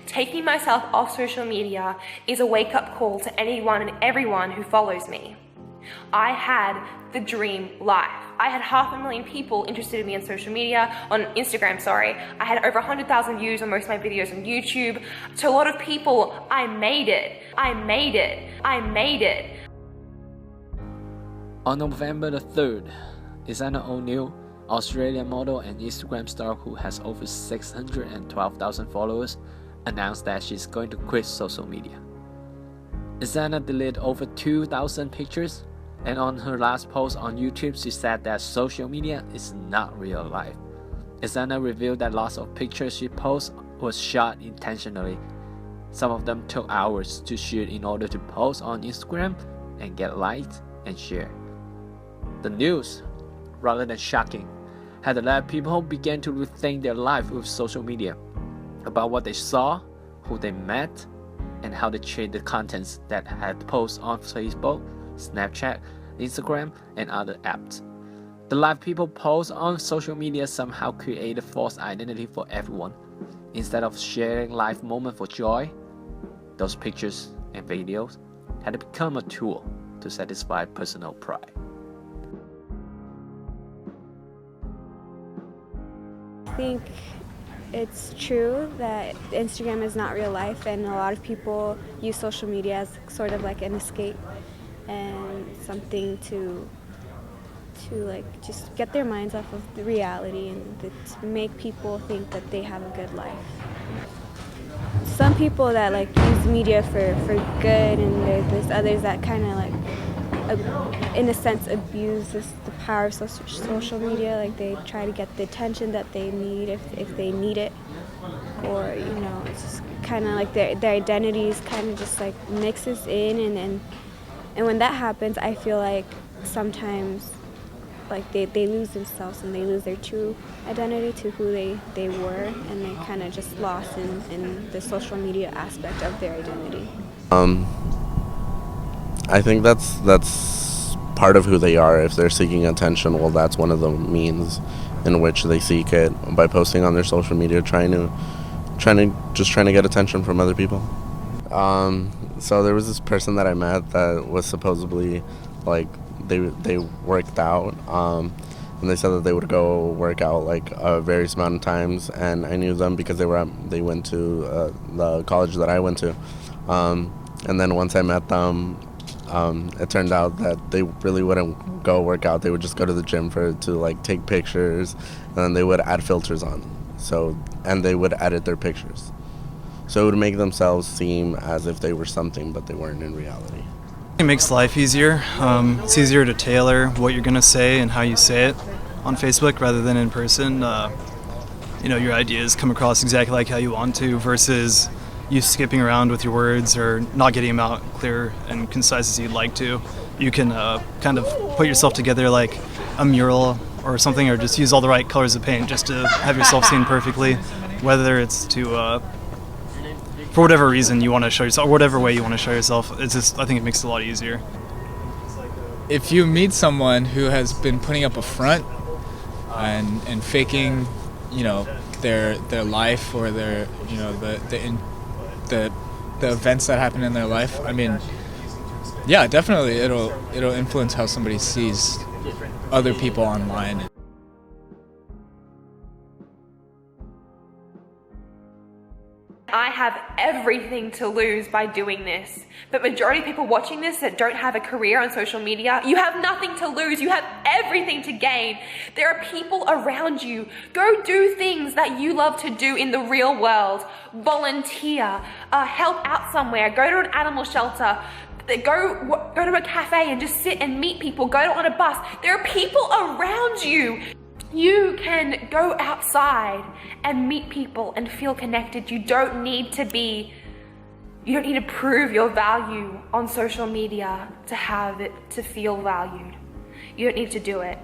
Taking myself off social media is a wake-up call to anyone and everyone who follows me. I had the dream life. I had 500,000 people interested in me on social media, on Instagram, sorry. I had over 100,000 views on most of my videos on YouTube. To a lot of people, I made it. I made it. I made it. On November the 3rd, Isana O'Neill, Australian model and Instagram star who has over 612,000 followers, announced that she's going to quit social media. Isana deleted over 2,000 pictures, and on her last post on YouTube, she said that social media is not real life. Isana revealed that lots of pictures she posts was shot intentionally. Some of them took hours to shoot in order to post on Instagram and get liked and shared. The news, rather than shocking, had led people begin to rethink their life with social media, about what they saw, who they met, and how they treat the contents that had posted on Facebook, Snapchat, Instagram, and other apps. The life people post on social media somehow created a false identity for everyone. Instead of sharing life moments for joy, those pictures and videos had become a tool to satisfy personal pride. I think it's true that Instagram is not real life, and a lot of people use social media as sort of like an escape and something to like just get their minds off of the reality and to make people think that they have a good life. Some people that like use media for good, and there's others that kind of like in a sense abuse the power of social media. Like they try to get the attention that they need if they need it, or it's just kind of like their identities kind of just like mixes in, and when that happens, I feel like sometimes like they lose themselves and they lose their true identity to who they were, and they kind of just lost in the social media aspect of their identity. I think that's part of who they are. If they're seeking attention, well, that's one of the means in which they seek it, by posting on their social media, trying to get attention from other people. So there was this person that I met that was supposedly like they worked out, and they said that they would go work out like various amount of times, and I knew them because they went to the college that I went to, and then once I met them, it turned out that they really wouldn't go work out. They would just go to the gym to like take pictures, and then they would add filters on, and they would edit their pictures, so it would make themselves seem as if they were something, but they weren't in reality. It makes life easier. It's easier to tailor what you're gonna say and how you say it on Facebook rather than in person. Your ideas come across exactly like how you want to, versus you skipping around with your words or not getting them out clear and concise as you'd like to. You can kind of put yourself together like a mural or something, or just use all the right colors of paint just to have yourself seen perfectly, whether it's to for whatever reason you want to show yourself, or whatever way you want to show yourself. It's just, I think it makes it a lot easier. If you meet someone who has been putting up a front and faking, their life, or their, the events that happen in their life, I mean, yeah, definitely it'll influence how somebody sees other people online. I have everything to lose by doing this. But majority of people watching this that don't have a career on social media, you have nothing to lose. You have everything to gain. There are people around you. Go do things that you love to do in the real world. Volunteer, help out somewhere, go to an animal shelter, go to a cafe and just sit and meet people, go on a bus. There are people around you. You can go outside and meet people and feel connected. You don't need to prove your value on social media to feel valued. You don't need to do it.